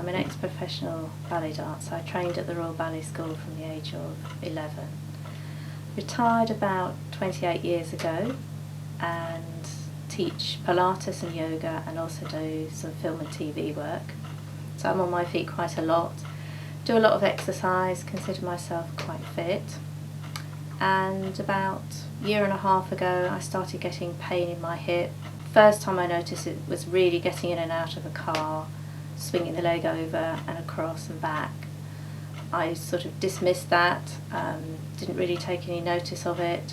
I'm an ex-professional ballet dancer. I trained at the Royal Ballet School from the age of 11. Retired about 28 years ago and teach Pilates and yoga and also do some film and TV work. So I'm on my feet quite a lot, do a lot of exercise, consider myself quite fit. And about a year and a half ago I started getting pain in my hip. First time I noticed it was really getting in and out of a car, swinging the leg over and across and back. I sort of dismissed that, didn't really take any notice of it.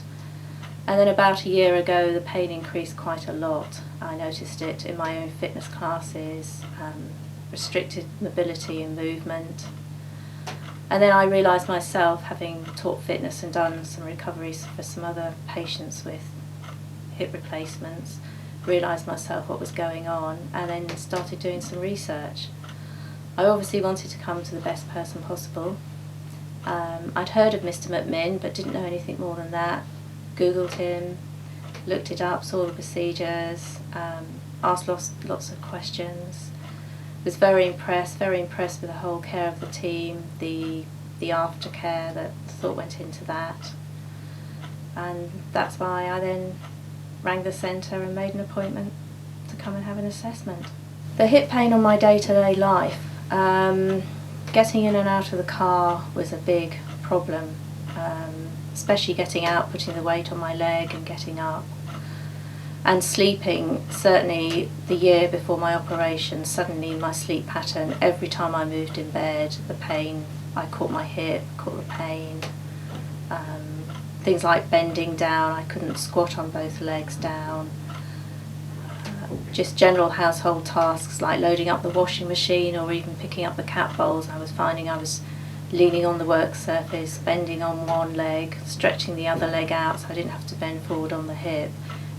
And then about a year ago the pain increased quite a lot. I noticed it in my own fitness classes, restricted mobility and movement. And then I realised myself, having taught fitness and done some recoveries for some other patients with hip replacements, realised myself what was going on and then started doing some research. I obviously wanted to come to the best person possible. I'd heard of Mr McMinn but didn't know anything more than that. Googled him, looked it up, saw the procedures, asked lots of questions. Was very impressed with the whole care of the team, the aftercare that thought went into that. And that's why I then rang the centre and made an appointment to come and have an assessment. The hip pain on my day-to-day life, getting in and out of the car was a big problem, especially getting out, putting the weight on my leg and getting up. And sleeping, certainly the year before my operation, suddenly my sleep pattern, every time I moved in bed, the pain, I caught my hip, caught the pain. Things like bending down, I couldn't squat on both legs down. Just general household tasks like loading up the washing machine or even picking up the cat bowls, I was finding I was leaning on the work surface, bending on one leg, stretching the other leg out so I didn't have to bend forward on the hip.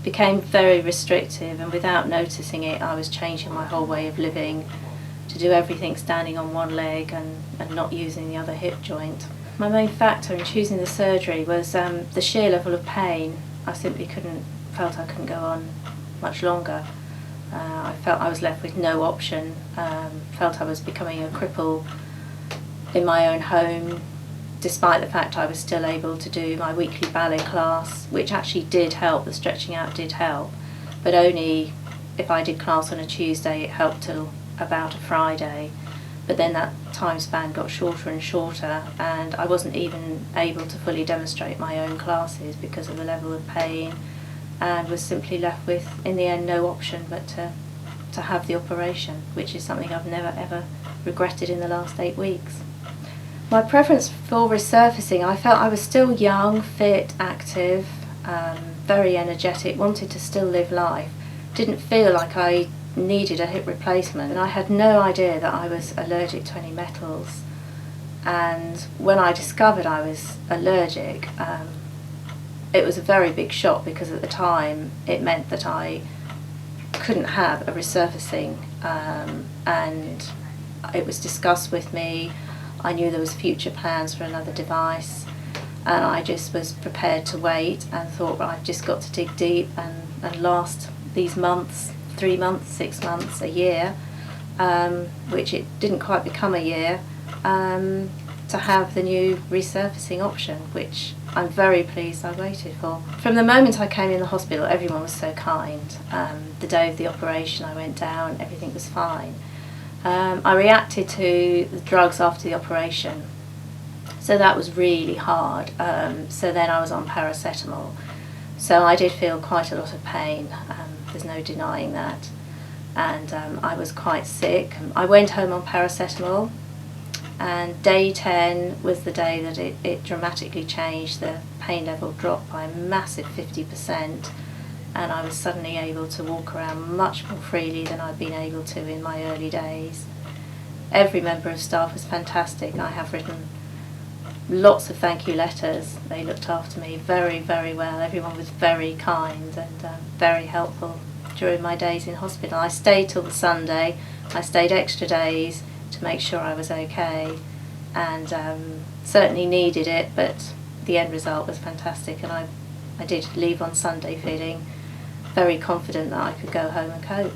Became very restrictive, and without noticing it I was changing my whole way of living to do everything standing on one leg and not using the other hip joint. My main factor in choosing the surgery was the sheer level of pain. I simply felt I couldn't go on much longer. I felt I was left with no option, felt I was becoming a cripple in my own home, despite the fact I was still able to do my weekly ballet class, which actually did help, the stretching out did help, but only if I did class on a Tuesday it helped till about a Friday, but then that time span got shorter and shorter and I wasn't even able to fully demonstrate my own classes because of the level of pain, and was simply left with, in the end, no option but to have the operation, which is something I've never ever regretted in the last 8 weeks. My preference for resurfacing, I felt I was still young, fit, active, very energetic, wanted to still live life, didn't feel like I needed a hip replacement, and I had no idea that I was allergic to any metals. And when I discovered I was allergic, it was a very big shock because at the time it meant that I couldn't have a resurfacing, and it was discussed with me. I knew there was future plans for another device, and I just was prepared to wait and thought, well, I've just got to dig deep and last these months, 3 months, 6 months, a year, which it didn't quite become a year, to have the new resurfacing option, which I'm very pleased I waited for. From the moment I came in the hospital, everyone was so kind. The day of the operation I went down, everything was fine. I reacted to the drugs after the operation, so that was really hard. So then I was on paracetamol, so I did feel quite a lot of pain, there's no denying that, and I was quite sick. I went home on paracetamol, and day 10 was the day that it dramatically changed. The pain level dropped by a massive 50%. And I was suddenly able to walk around much more freely than I'd been able to in my early days. Every member of staff was fantastic. I have written lots of thank you letters. They looked after me very, very well. Everyone was very kind and very helpful during my days in hospital. I stayed till the Sunday. I stayed extra days to make sure I was okay, and certainly needed it, but the end result was fantastic, and I did leave on Sunday feeling very confident that I could go home and cope.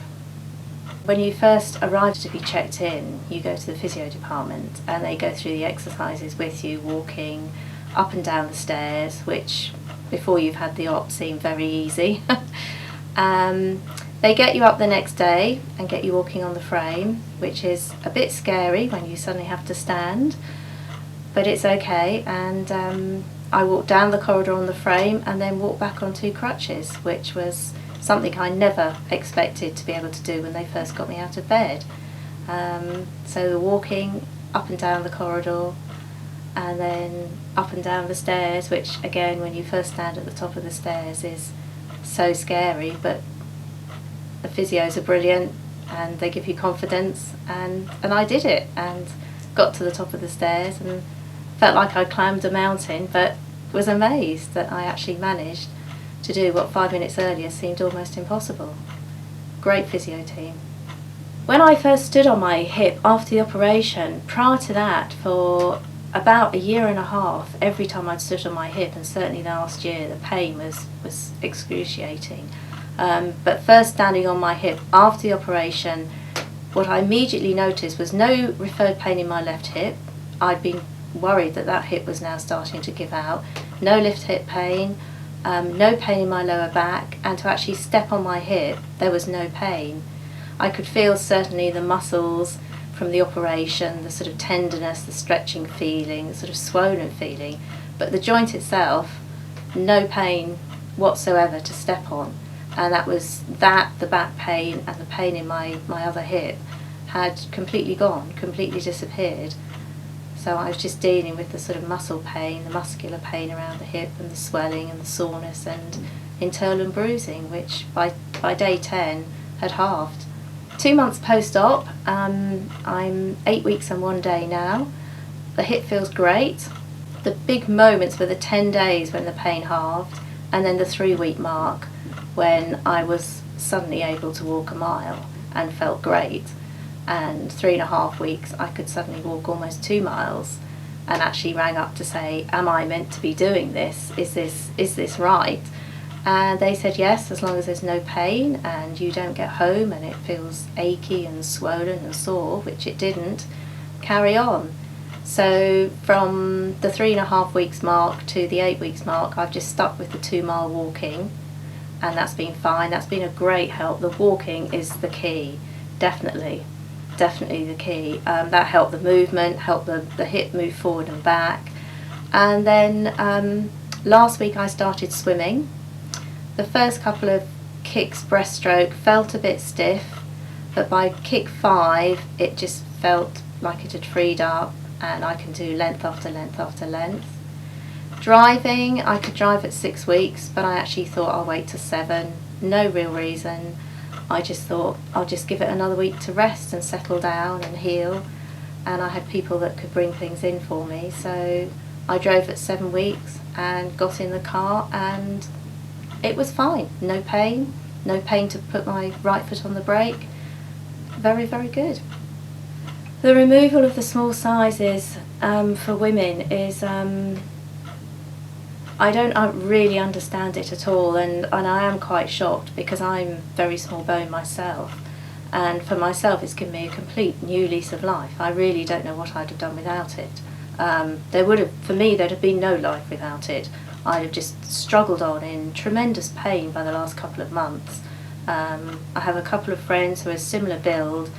When you first arrive to be checked in, you go to the physio department and they go through the exercises with you, walking up and down the stairs, which before you've had the op seem very easy. They get you up the next day and get you walking on the frame, which is a bit scary when you suddenly have to stand, but it's okay. And I walked down the corridor on the frame and then walked back on 2 crutches, which was something I never expected to be able to do when they first got me out of bed. So the walking up and down the corridor and then up and down the stairs, which again when you first stand at the top of the stairs is so scary, but the physios are brilliant and they give you confidence, and I did it and got to the top of the stairs and felt like I climbed a mountain, but was amazed that I actually managed to do what 5 minutes earlier seemed almost impossible. Great physio team. When I first stood on my hip after the operation, prior to that, for about 1.5 years, every time I'd stood on my hip, and certainly last year, the pain was excruciating. But first standing on my hip after the operation, what I immediately noticed was no referred pain in my left hip. I'd been worried that that hip was now starting to give out. No left hip pain. No pain in my lower back, and to actually step on my hip there was no pain. I could feel certainly the muscles from the operation, the sort of tenderness, the stretching feeling, the sort of swollen feeling, but the joint itself, no pain whatsoever to step on. And that was the back pain and the pain in my other hip had completely gone, completely disappeared. So I was just dealing with the sort of muscle pain, the muscular pain around the hip, and the swelling and the soreness and internal bruising, which by day 10 had halved. 2 months post-op, I'm 8 weeks and 1 day now. The hip feels great. The big moments were the 10 days when the pain halved, and then the 3-week mark when I was suddenly able to walk a mile and felt great. And 3.5 weeks I could suddenly walk almost 2 miles, and actually rang up to say, am I meant to be doing this? Is this right? And they said yes, as long as there's no pain and you don't get home and it feels achy and swollen and sore, which it didn't, carry on. So from the 3.5 weeks mark to the 8 weeks mark, I've just stuck with the 2 mile walking, and that's been fine. That's been a great help. The walking is the key, definitely the key. That helped the movement, helped the hip move forward and back. And then last week I started swimming. The first couple of kicks, breaststroke, felt a bit stiff, but by kick 5 it just felt like it had freed up, and I can do length after length after length. Driving, I could drive at 6 weeks, but I actually thought I'll wait till 7. No real reason. I just thought I'll just give it another week to rest and settle down and heal, and I had people that could bring things in for me, so I drove at 7 weeks and got in the car and it was fine. No pain to put my right foot on the brake. Very, very good. The removal of the small sizes for women is I don't really understand it at all, and I am quite shocked because I'm very small bone myself, and for myself it's given me a complete new lease of life. I really don't know what I'd have done without it. For me there'd have been no life without it. I'd have just struggled on in tremendous pain by the last couple of months. I have a couple of friends who are similar build,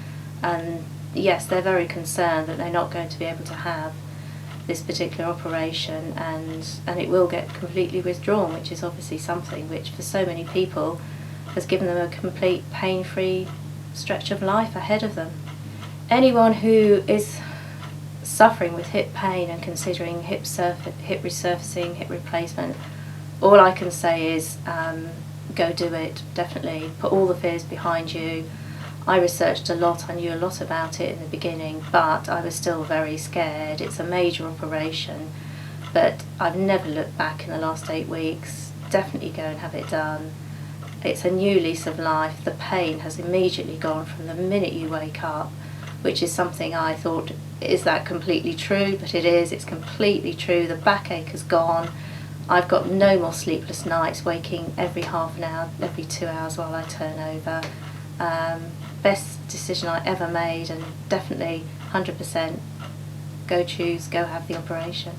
and yes, they're very concerned that they're not going to be able to have this particular operation, and it will get completely withdrawn, which is obviously something which for so many people has given them a complete pain-free stretch of life ahead of them. Anyone who is suffering with hip pain and considering hip resurfacing, hip replacement, all I can say is go do it, definitely. Put all the fears behind you. I researched a lot, I knew a lot about it in the beginning, but I was still very scared. It's a major operation, but I've never looked back in the last 8 weeks. Definitely go and have it done. It's a new lease of life. The pain has immediately gone from the minute you wake up, which is something I thought, is that completely true? But it is, it's completely true. The backache has gone. I've got no more sleepless nights, waking every half an hour, every 2 hours while I turn over. best decision I ever made, and definitely 100% go have the operation.